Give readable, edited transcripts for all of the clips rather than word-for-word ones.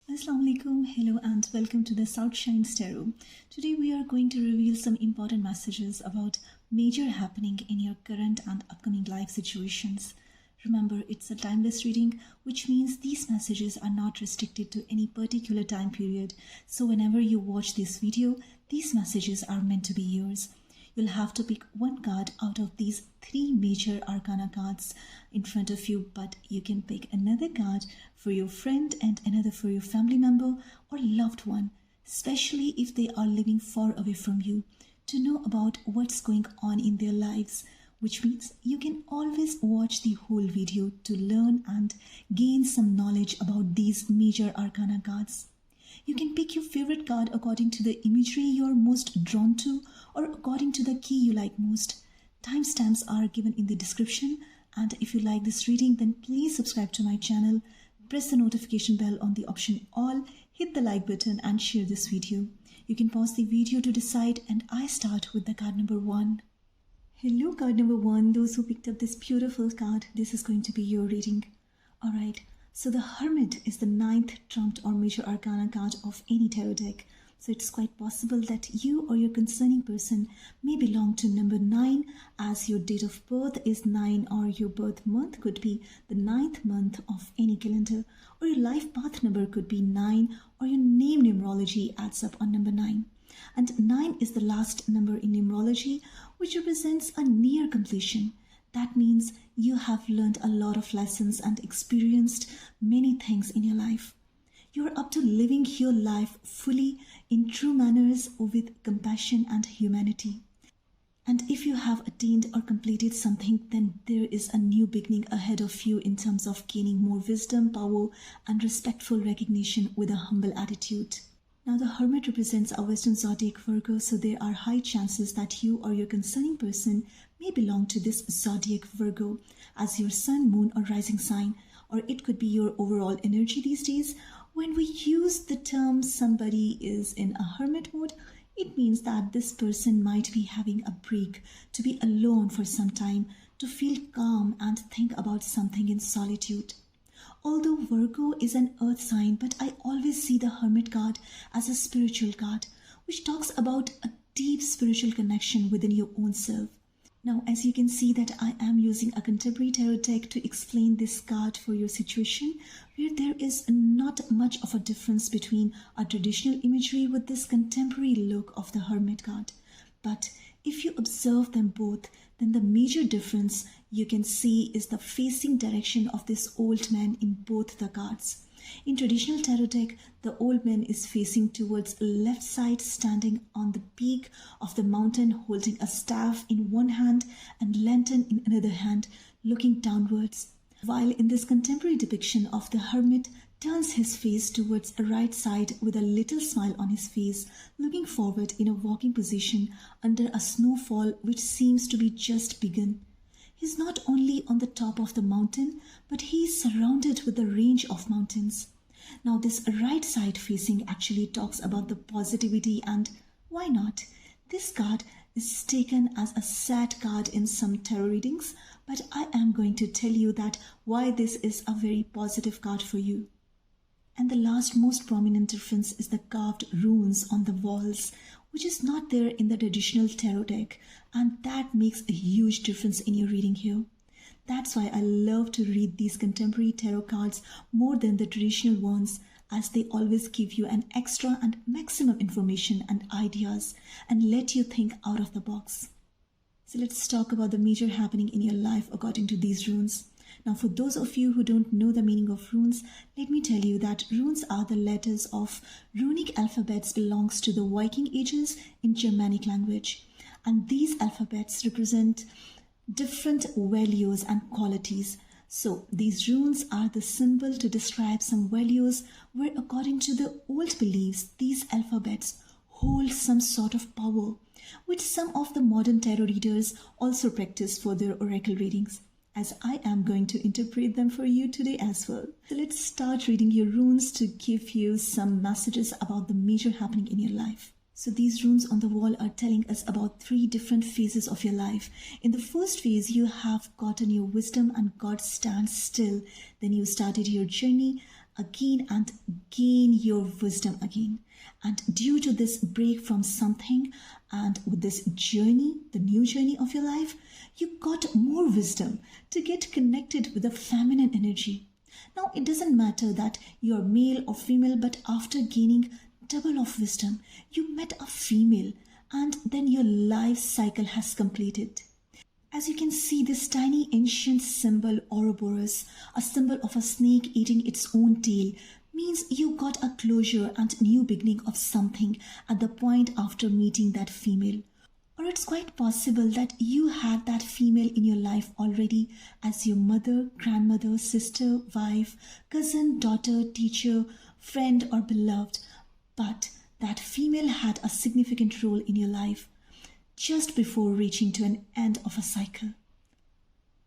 Assalamu alaikum, hello and welcome to the SoutShines Tarot. Today we are going to reveal some important messages about major happening in your current and upcoming life situations. Remember, it's a timeless reading, which means these messages are not restricted to any particular time period. So whenever you watch this video, these messages are meant to be yours. You'll have to pick one card out of these three major Arcana cards in front of you, but you can pick another card for your friend and another for your family member or loved one, especially if they are living far away from you, to know about what's going on in their lives, which means you can always watch the whole video to learn and gain some knowledge about these major Arcana cards. You can pick your favorite card according to the imagery you're most drawn to or according to the key you like most. Timestamps are given in the description, and if you like this reading, then please subscribe to my channel, press the notification bell on the option all, hit the like button and share this video. You can pause the video to decide, and I start with the card number 1. Hello card number 1, those who picked up this beautiful card, this is going to be your reading. Alright. So the Hermit is the 9th trumped or major arcana card of any tarot deck. So it's quite possible that you or your concerning person may belong to number 9, as your date of birth is 9, or your birth month could be the 9th month of any calendar, or your life path number could be 9, or your name numerology adds up on number 9. And 9 is the last number in numerology, which represents a near completion. That means you have learned a lot of lessons and experienced many things in your life. You're up to living your life fully in true manners with compassion and humanity. And if you have attained or completed something, then there is a new beginning ahead of you in terms of gaining more wisdom, power, and respectful recognition with a humble attitude. Now, the Hermit represents a Western zodiac Virgo, so there are high chances that you or your concerning person may belong to this zodiac Virgo as your sun, moon, or rising sign, or it could be your overall energy these days. When we use the term somebody is in a hermit mode, it means that this person might be having a break, to be alone for some time, to feel calm and think about something in solitude. Although Virgo is an earth sign, but I always see the Hermit card as a spiritual card, which talks about a deep spiritual connection within your own self. Now, as you can see that I am using a contemporary tarot deck to explain this card for your situation, where there is not much of a difference between a traditional imagery with this contemporary look of the Hermit card. But if you observe them both, then the major difference you can see is the facing direction of this old man in both the cards. In traditional tarot deck, the old man is facing towards left side, standing on the peak of the mountain, holding a staff in one hand and lantern in another hand, looking downwards. While in this contemporary depiction of the Hermit, turns his face towards the right side with a little smile on his face, looking forward in a walking position under a snowfall which seems to be just begun. He's not only on the top of the mountain, but he is surrounded with a range of mountains. Now, this right side facing actually talks about the positivity, and why not? This card is taken as a sad card in some tarot readings, but I am going to tell you that why this is a very positive card for you. And the last most prominent difference is the carved runes on the walls, which is not there in the traditional tarot deck, and that makes a huge difference in your reading here. That's why I love to read these contemporary tarot cards more than the traditional ones, as they always give you an extra and maximum information and ideas and let you think out of the box. So let's talk about the major happening in your life according to these runes. Now, for those of you who don't know the meaning of runes, let me tell you that runes are the letters of runic alphabets, belongs to the Viking ages in Germanic language. And these alphabets represent different values and qualities. So these runes are the symbol to describe some values where, according to the old beliefs, these alphabets hold some sort of power, which some of the modern tarot readers also practice for their oracle readings, as I am going to interpret them for you today as well. So let's start reading your runes to give you some messages about the major happening in your life. So these runes on the wall are telling us about 3 different phases of your life. In the first phase, you have gotten your wisdom and God stands still. Then you started your journey again and gain your wisdom again. And due to this break from something and with this journey, the new journey of your life, you got more wisdom to get connected with the feminine energy. Now, it doesn't matter that you're male or female, but after gaining double of wisdom, you met a female and then your life cycle has completed. As you can see, this tiny ancient symbol, Ouroboros, a symbol of a snake eating its own tail, means you got a closure and new beginning of something at the point after meeting that female. Or it's quite possible that you had that female in your life already as your mother, grandmother, sister, wife, cousin, daughter, teacher, friend, or beloved. But that female had a significant role in your life just before reaching to an end of a cycle.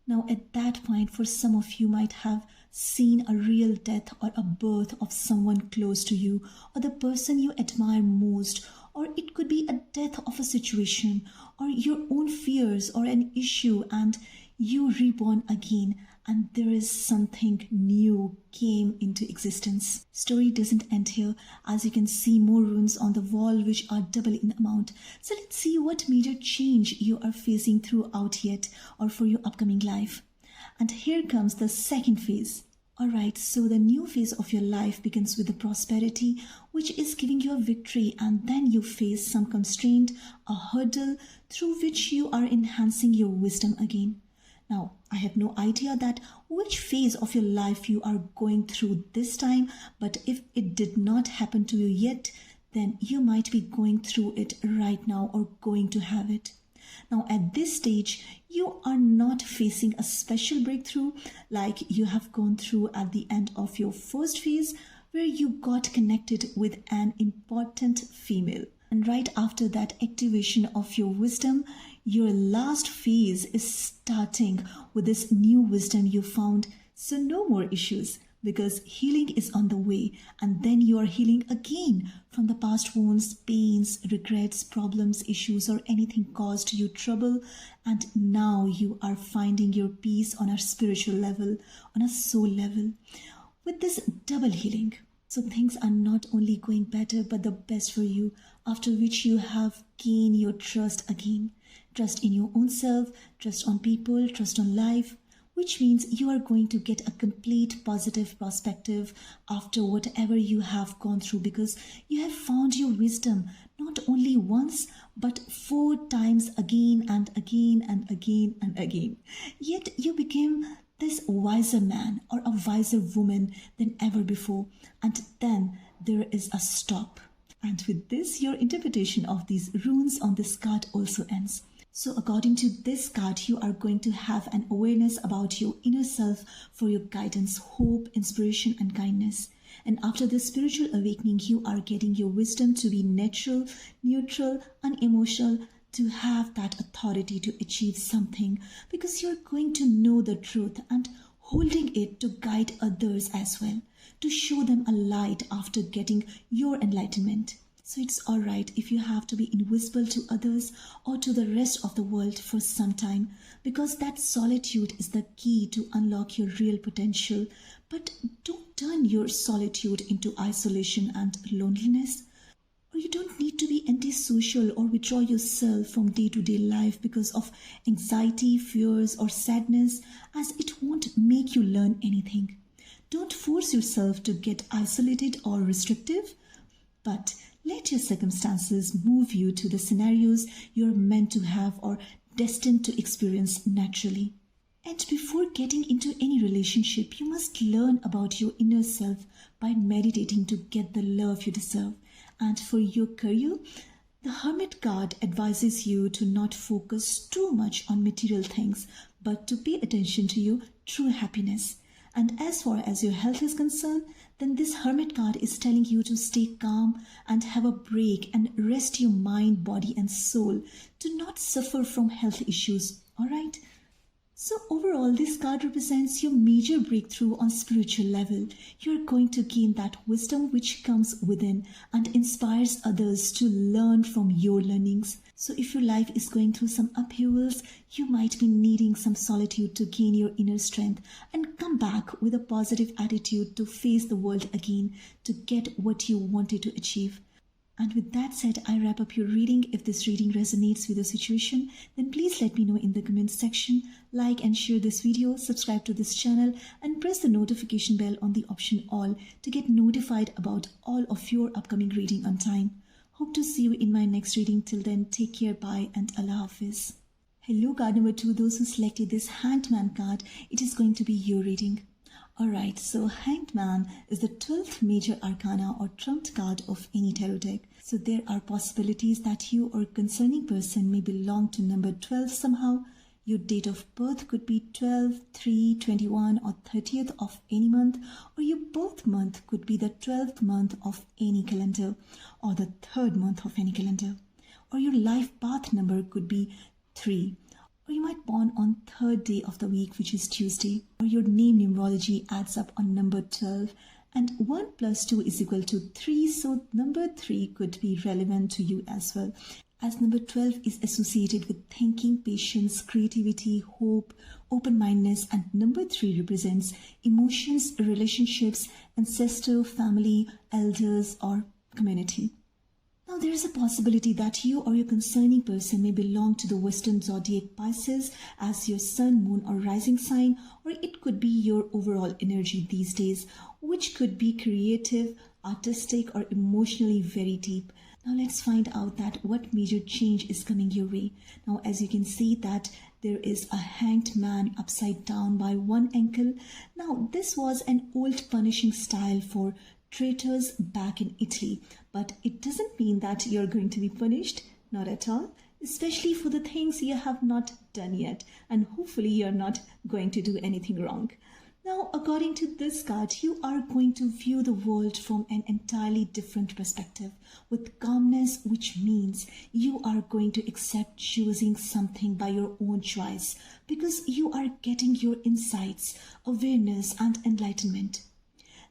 Now, at that point, for some of you might have seen a real death or a birth of someone close to you or the person you admire most, or it could be a death of a situation or your own fears or an issue, and you reborn again and there is something new came into existence. Story doesn't end here. As you can see, more runes on the wall which are double in amount. So let's see what major change you are facing throughout yet or for your upcoming life. And here comes the second phase. Alright, so the new phase of your life begins with the prosperity, which is giving you a victory, and then you face some constraint, a hurdle through which you are enhancing your wisdom again. Now, I have no idea that which phase of your life you are going through this time, but if it did not happen to you yet, then you might be going through it right now or going to have it. Now, at this stage, you are not facing a special breakthrough like you have gone through at the end of your first phase, where you got connected with an important female. And right after that activation of your wisdom, your last phase is starting with this new wisdom you found. So no more issues, because healing is on the way, and then you are healing again from the past wounds, pains, regrets, problems, issues, or anything caused you trouble. And now you are finding your peace on a spiritual level, on a soul level, with this double healing. So things are not only going better, but the best for you, after which you have gained your trust again. Trust in your own self, trust on people, trust on life, which means you are going to get a complete positive perspective after whatever you have gone through, because you have found your wisdom not only once, but 4 times again and again and again and again. Yet you became this wiser man or a wiser woman than ever before, and then there is a stop. And with this, your interpretation of these runes on this card also ends. So according to this card, you are going to have an awareness about your inner self for your guidance, hope, inspiration, and kindness. And after this spiritual awakening, you are getting your wisdom to be natural, neutral, unemotional, to have that authority to achieve something, because you're going to know the truth and holding it to guide others as well, to show them a light after getting your enlightenment. So it's alright if you have to be invisible to others or to the rest of the world for some time, because that solitude is the key to unlock your real potential. But don't turn your solitude into isolation and loneliness. Or you don't need to be antisocial or withdraw yourself from day-to-day life because of anxiety, fears, or sadness, as it won't make you learn anything. Don't force yourself to get isolated or restrictive, but let your circumstances move you to the scenarios you're meant to have or destined to experience naturally. And before getting into any relationship, you must learn about your inner self by meditating to get the love you deserve. And for your career, the Hermit card advises you to not focus too much on material things, but to pay attention to your true happiness. And as far as your health is concerned, then this Hermit card is telling you to stay calm and have a break and rest your mind, body, and soul to not suffer from health issues. Alright? So overall, this card represents your major breakthrough on spiritual level. You're going to gain that wisdom which comes within and inspires others to learn from your learnings. So if your life is going through some upheavals, you might be needing some solitude to gain your inner strength and come back with a positive attitude to face the world again, to get what you wanted to achieve. And with that said, I wrap up your reading. If this reading resonates with your situation, then please let me know in the comments section. Like and share this video, subscribe to this channel, and press the notification bell on the option all to get notified about all of your upcoming reading on time. Hope to see you in my next reading. Till then, take care, bye, and Allah Hafiz. Hello, card number 2, those who selected this Hanged Man card, it is going to be your reading. Alright, so Hanged Man is the 12th major arcana or trumped card of any tarot deck. So there are possibilities that you or concerning person may belong to number 12 somehow. Your date of birth could be 12, 3, 21 or 30th of any month, or your birth month could be the 12th month of any calendar or the 3rd month of any calendar. Or your life path number could be 3. Or you might born on 3rd day of the week, which is Tuesday. Or your name numerology adds up on number 12. And 1 plus 2 is equal to 3. So number 3 could be relevant to you as well. As number 12 is associated with thinking, patience, creativity, hope, open-mindedness. And number 3 represents emotions, relationships, ancestor, family, elders, or community. Now, there is a possibility that you or your concerning person may belong to the Western zodiac Pisces as your sun, moon, or rising sign, or it could be your overall energy these days, which could be creative, artistic, or emotionally very deep. Now, let's find out that what major change is coming your way. Now, as you can see that there is a hanged man upside down by one ankle. Now, this was an old punishing style for traitors back in Italy, but it doesn't mean that you're going to be punished, not at all, especially for the things you have not done yet, and hopefully you're not going to do anything wrong. Now, according to this card, you are going to view the world from an entirely different perspective with calmness, which means you are going to accept choosing something by your own choice because you are getting your insights, awareness, and enlightenment.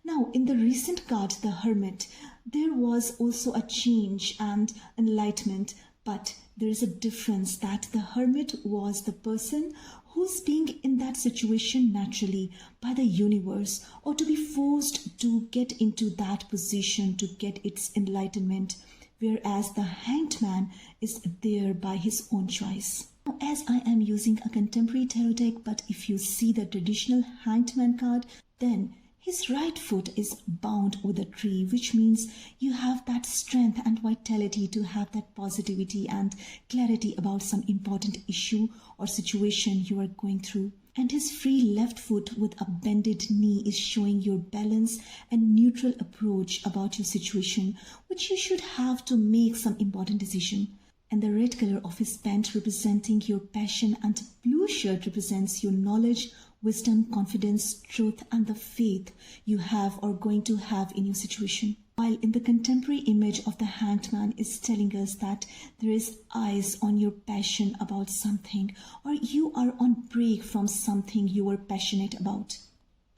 Now, in the recent card, the Hermit, there was also a change and enlightenment, but there is a difference that the Hermit was the person who's being in that situation naturally by the universe or to be forced to get into that position to get its enlightenment, whereas the Hanged Man is there by his own choice. Now, as I am using a contemporary tarot deck, but if you see the traditional Hanged Man card, then his right foot is bound with a tree, which means you have that strength and vitality to have that positivity and clarity about some important issue or situation you are going through. And his free left foot with a bended knee is showing your balance and neutral approach about your situation, which you should have to make some important decision. And the red color of his pant representing your passion, and blue shirt represents your knowledge, wisdom, confidence, truth, and the faith you have or going to have in your situation. While in the contemporary image of the Hanged Man is telling us that there is eyes on your passion about something, or you are on break from something you were passionate about.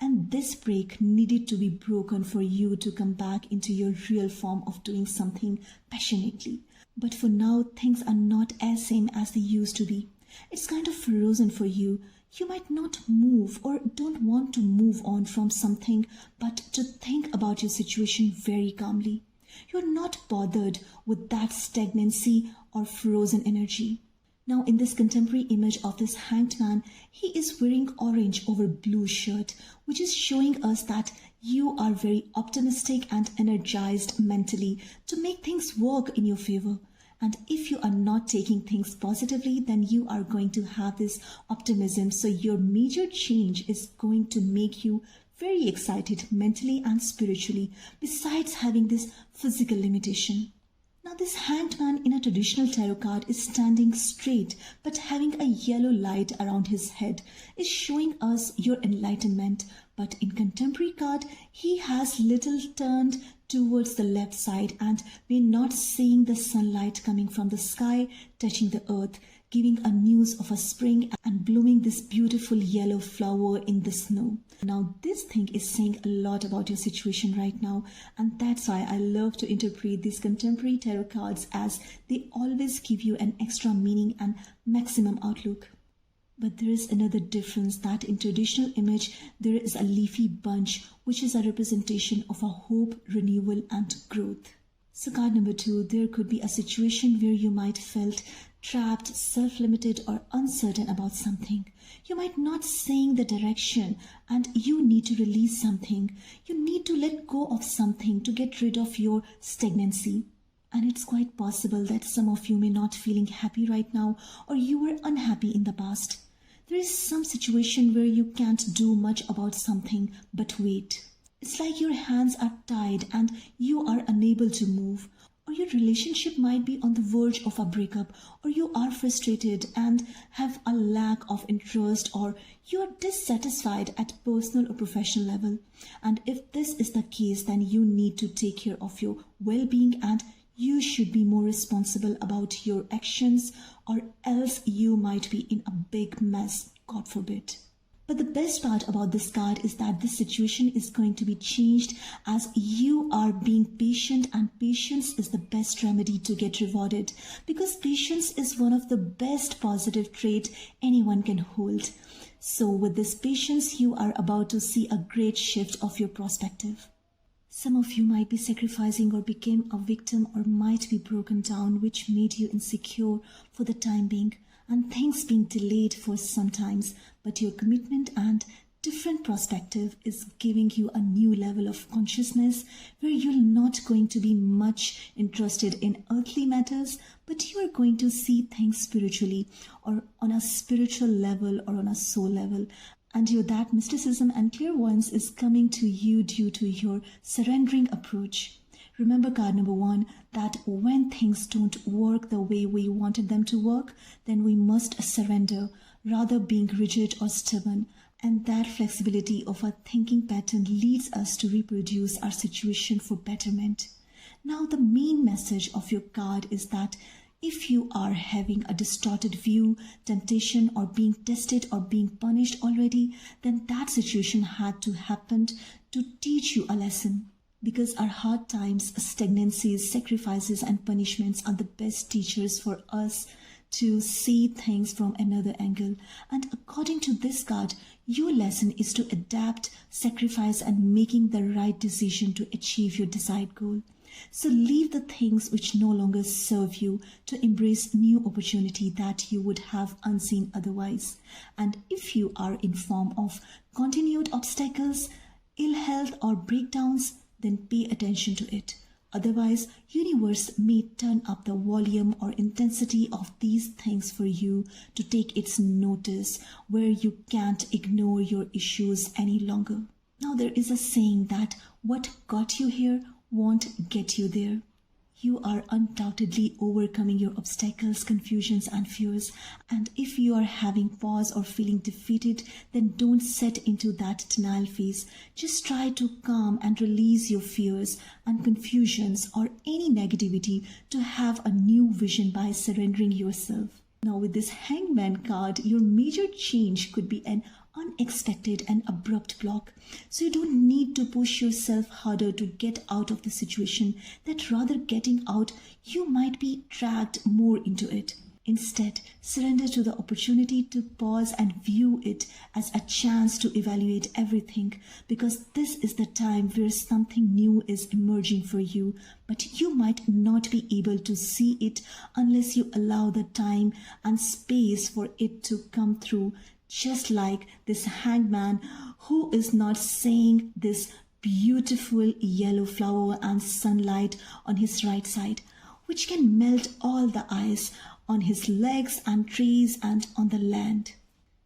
And this break needed to be broken for you to come back into your real form of doing something passionately. But for now, things are not as same as they used to be. It's kind of frozen for you. You might not move or don't want to move on from something, but to think about your situation very calmly. You're not bothered with that stagnancy or frozen energy. Now, in this contemporary image of this Hanged Man, he is wearing orange over blue shirt, which is showing us that you are very optimistic and energized mentally to make things work in your favor. And if you are not taking things positively, then you are going to have this optimism. So your major change is going to make you very excited mentally and spiritually, besides having this physical limitation. Now, this Hanged Man in a traditional tarot card is standing straight, but having a yellow light around his head is showing us your enlightenment. But in contemporary card, he has little turned towards the left side, and we're not seeing the sunlight coming from the sky touching the earth. giving a news of a spring and blooming this beautiful yellow flower in the snow. Now this thing is saying a lot about your situation right now, and that's why I love to interpret these contemporary tarot cards, as they always give you an extra meaning and maximum outlook. But there is another difference, that in traditional image there is a leafy bunch, which is a representation of a hope, renewal and growth. So card number 2, there could be a situation where you might felt trapped, self-limited or uncertain about something. You might not saying the direction and you need to release something. You need to let go of something to get rid of your stagnancy. And it's quite possible that some of you may not feeling happy right now, or you were unhappy in the past. There is some situation where you can't do much about something but wait. It's like your hands are tied and you are unable to move, or your relationship might be on the verge of a breakup, or you are frustrated and have a lack of interest, or you are dissatisfied at personal or professional level. And if this is the case, then you need to take care of your well-being and you should be more responsible about your actions, or else you might be in a big mess, God forbid. But the best part about this card is that this situation is going to be changed as you are being patient, and patience is the best remedy to get rewarded, because patience is one of the best positive trait anyone can hold. So with this patience, you are about to see a great shift of your perspective. Some of you might be sacrificing or became a victim, or might be broken down, which made you insecure for the time being, and things being delayed for some times, but your commitment and different perspective is giving you a new level of consciousness where you're not going to be much interested in earthly matters, but you are going to see things spiritually, or on a spiritual level, or on a soul level. And that mysticism and clairvoyance is coming to you due to your surrendering approach. Remember card number 1, that when things don't work the way we wanted them to work, then we must surrender, rather being rigid or stubborn. And that flexibility of our thinking pattern leads us to reproduce our situation for betterment. Now the main message of your card is that if you are having a distorted view, temptation, or being tested or being punished already, then that situation had to happen to teach you a lesson. Because our hard times, stagnancies, sacrifices and punishments are the best teachers for us to see things from another angle. And according to this card, your lesson is to adapt, sacrifice and making the right decision to achieve your desired goal. So leave the things which no longer serve you to embrace new opportunity that you would have unseen otherwise. And if you are in form of continued obstacles, ill health or breakdowns, then pay attention to it. Otherwise, universe may turn up the volume or intensity of these things for you to take its notice, where you can't ignore your issues any longer. Now there is a saying that what got you here won't get you there. You are undoubtedly overcoming your obstacles, confusions and fears. And if you are having pause or feeling defeated, then don't set into that denial phase. Just try to calm and release your fears and confusions or any negativity to have a new vision by surrendering yourself. Now with this Hangman card, your major change could be an unexpected and abrupt block. So you don't need to push yourself harder to get out of the situation, that rather getting out, you might be dragged more into it. Instead, surrender to the opportunity to pause and view it as a chance to evaluate everything, because this is the time where something new is emerging for you, but you might not be able to see it unless you allow the time and space for it to come through. Just like this hangman who is not seeing this beautiful yellow flower and sunlight on his right side, which can melt all the ice on his legs and trees and on the land.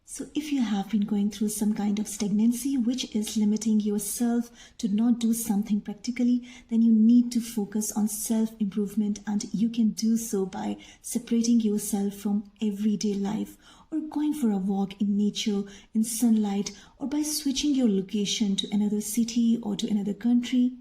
So if you have been going through some kind of stagnancy which is limiting yourself to not do something practically, then you need to focus on self-improvement, and you can do so by separating yourself from everyday life, or going for a walk in nature, in sunlight, or by switching your location to another city or to another country.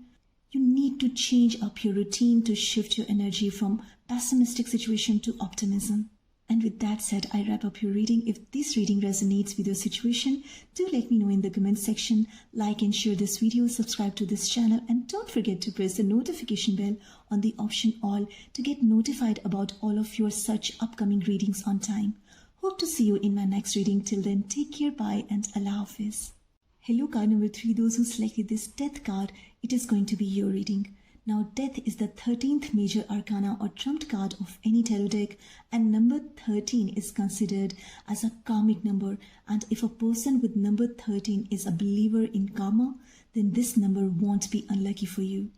You need to change up your routine to shift your energy from pessimistic situation to optimism. And with that said, I wrap up your reading. If this reading resonates with your situation, do let me know in the comment section. Like and share this video, subscribe to this channel, and don't forget to press the notification bell on the option all to get notified about all of your such upcoming readings on time. Hope to see you in my next reading. Till then, take care, bye, and Allah Hafiz. Hello, card number 3, those who selected this Death card, it is going to be your reading. Now, Death is the 13th major arcana or trumped card of any tarot deck, and number 13 is considered as a karmic number. And if a person with number 13 is a believer in karma, then this number won't be unlucky for you.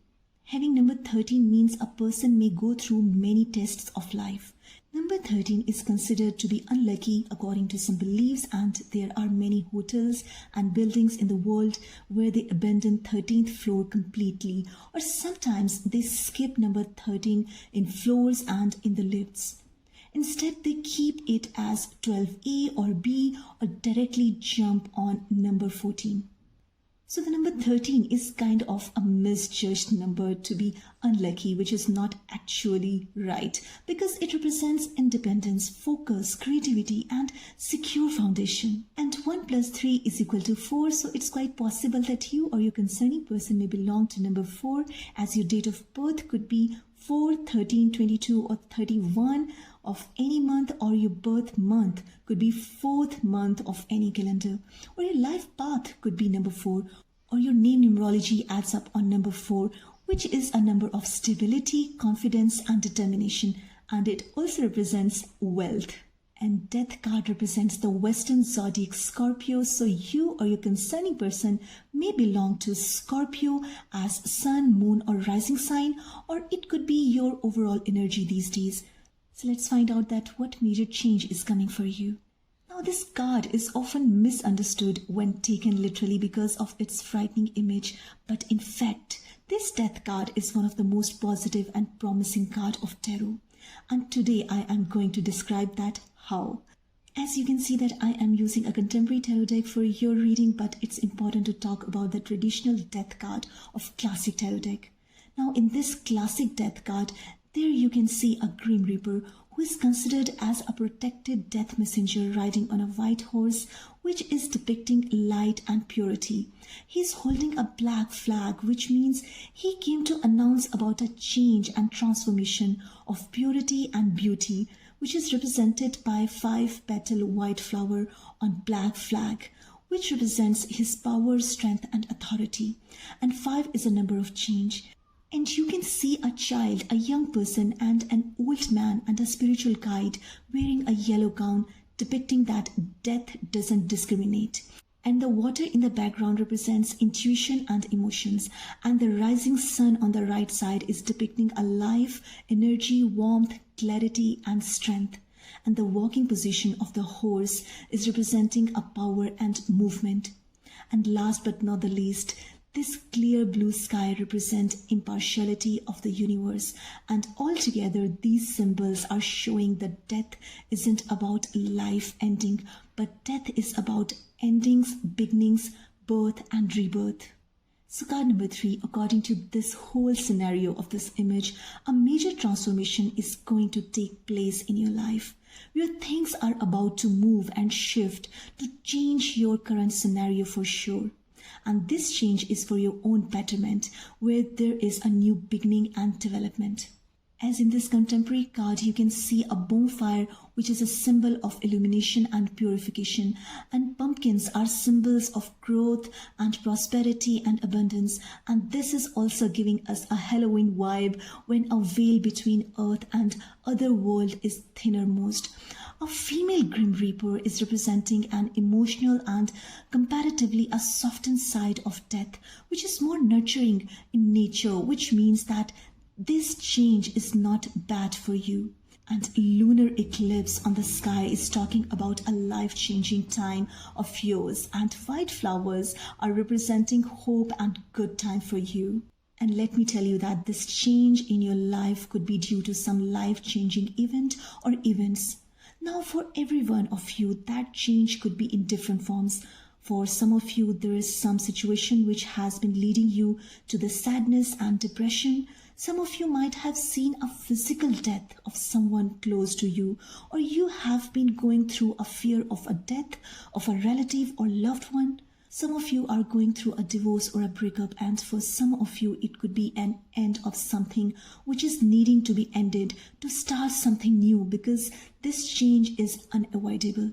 Having number 13 means a person may go through many tests of life. Number 13 is considered to be unlucky according to some beliefs, and there are many hotels and buildings in the world where they abandon 13th floor completely, or sometimes they skip number 13 in floors and in the lifts. Instead, they keep it as 12A or B, or directly jump on number 14. So the number 13 is kind of a misjudged number to be unlucky, which is not actually right, because it represents independence, focus, creativity, and secure foundation. And 1 plus 3 is equal to 4, so it's quite possible that you or your concerning person may belong to number 4, as your date of birth could be 4, 13, 22, or 31 of any month, or your birth month could be 4th month of any calendar, or your life path could be number 4, or your name numerology adds up on number 4, which is a number of stability, confidence, and determination, and it also represents wealth. And Death card represents the Western zodiac Scorpio, so you or your concerning person may belong to Scorpio as sun, moon, or rising sign, or it could be your overall energy these days. So let's find out that what major change is coming for you. Now, this card is often misunderstood when taken literally because of its frightening image, but in fact, this Death card is one of the most positive and promising cards of tarot. And today I am going to describe that how. As you can see that I am using a contemporary tarot deck for your reading, but it's important to talk about the traditional Death card of classic tarot deck. Now, in this classic Death card, there you can see a Grim Reaper who is considered as a protected death messenger riding on a white horse, which is depicting light and purity. He is holding a black flag, which means he came to announce about a change and transformation of purity and beauty, which is represented by 5-petal white flower on black flag, which represents his power, strength, and authority. And 5 is a number of change. And you can see a child, a young person, and an old man and a spiritual guide wearing a yellow gown, depicting that death doesn't discriminate. And the water in the background represents intuition and emotions. And the rising sun on the right side is depicting a life, energy, warmth, clarity, and strength. And the walking position of the horse is representing a power and movement. And last but not the least, this clear blue sky represents impartiality of the universe, and altogether these symbols are showing that death isn't about life ending, but death is about endings, beginnings, birth, and rebirth. So card number 3, according to this whole scenario of this image, a major transformation is going to take place in your life, where things are about to move and shift to change your current scenario for sure. And this change is for your own betterment, where there is a new beginning and development. As in this contemporary card, you can see a bonfire, which is a symbol of illumination and purification, and pumpkins are symbols of growth and prosperity and abundance. And this is also giving us a Halloween vibe when a veil between earth and other world is thinnermost. A female Grim Reaper is representing an emotional and comparatively a softened side of death, which is more nurturing in nature, which means that this change is not bad for you. And lunar eclipse on the sky is talking about a life-changing time of yours, and white flowers are representing hope and good time for you. And let me tell you that this change in your life could be due to some life-changing event or events. Now, for every one of you, that change could be in different forms. For some of you, there is some situation which has been leading you to the sadness and depression. Some of you might have seen a physical death of someone close to you, or you have been going through a fear of a death of a relative or loved one. Some of you are going through a divorce or a breakup, and for some of you, it could be an end of something which is needing to be ended to start something new, because this change is unavoidable.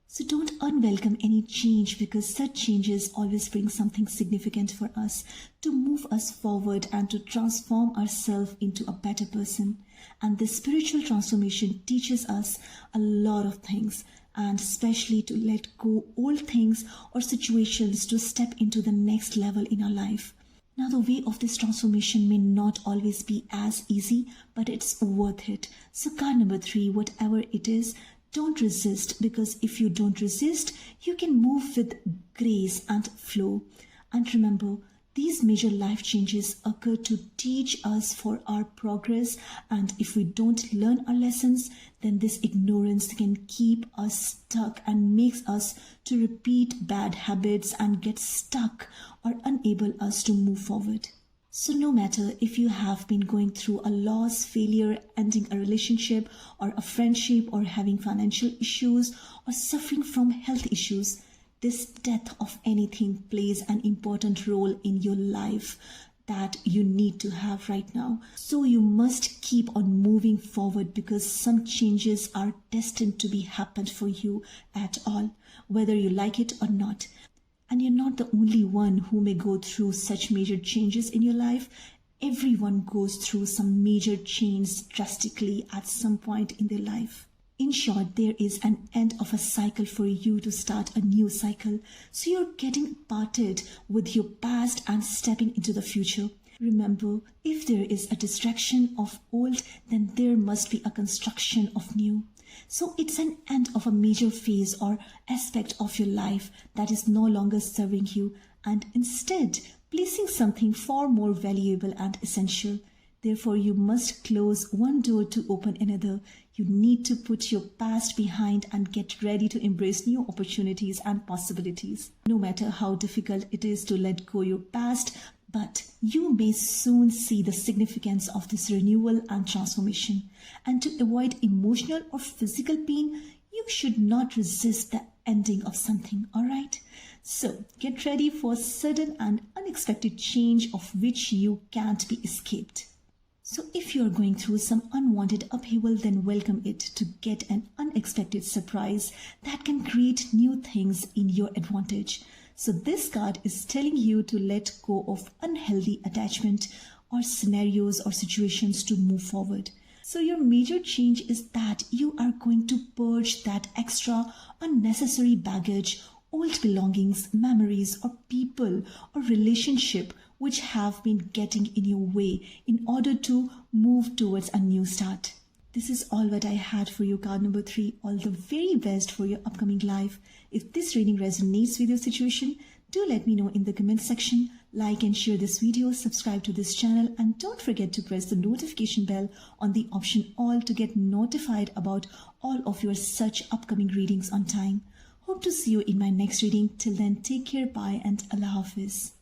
So don't unwelcome any change, because such changes always bring something significant for us to move us forward and to transform ourselves into a better person. And this spiritual transformation teaches us a lot of things, and especially to let go old things or situations to step into the next level in our life. Now, the way of this transformation may not always be as easy, but it's worth it. So card number 3, whatever it is, don't resist, because if you don't resist, you can move with grace and flow. And remember, these major life changes occur to teach us for our progress, and if we don't learn our lessons, then this ignorance can keep us stuck and makes us to repeat bad habits and get stuck or enable us to move forward. So no matter if you have been going through a loss, failure, ending a relationship or a friendship, or having financial issues or suffering from health issues, this death of anything plays an important role in your life that you need to have right now. So you must keep on moving forward, because some changes are destined to be happened for you at all, whether you like it or not. And you're not the only one who may go through such major changes in your life. Everyone goes through some major change drastically at some point in their life. In short, there is an end of a cycle for you to start a new cycle. So you're getting parted with your past and stepping into the future. Remember, if there is a distraction of old, then there must be a construction of new. So it's an end of a major phase or aspect of your life that is no longer serving you, and instead placing something far more valuable and essential. Therefore, you must close one door to open another. You need to put your past behind and get ready to embrace new opportunities and possibilities. No matter how difficult it is to let go your past, but you may soon see the significance of this renewal and transformation. And to avoid emotional or physical pain, you should not resist the ending of something, alright? So get ready for sudden and unexpected change of which you can't be escaped. So if you're going through some unwanted upheaval, then welcome it to get an unexpected surprise that can create new things in your advantage. So this card is telling you to let go of unhealthy attachment or scenarios or situations to move forward. So your major change is that you are going to purge that extra unnecessary baggage, old belongings, memories, or people or relationship which have been getting in your way in order to move towards a new start. This is all what I had for you, card number 3. All the very best for your upcoming life. If this reading resonates with your situation, do let me know in the comment section. Like and share this video, subscribe to this channel, and don't forget to press the notification bell on the option all to get notified about all of your such upcoming readings on time. Hope to see you in my next reading. Till then, take care, bye, and Allah Hafiz.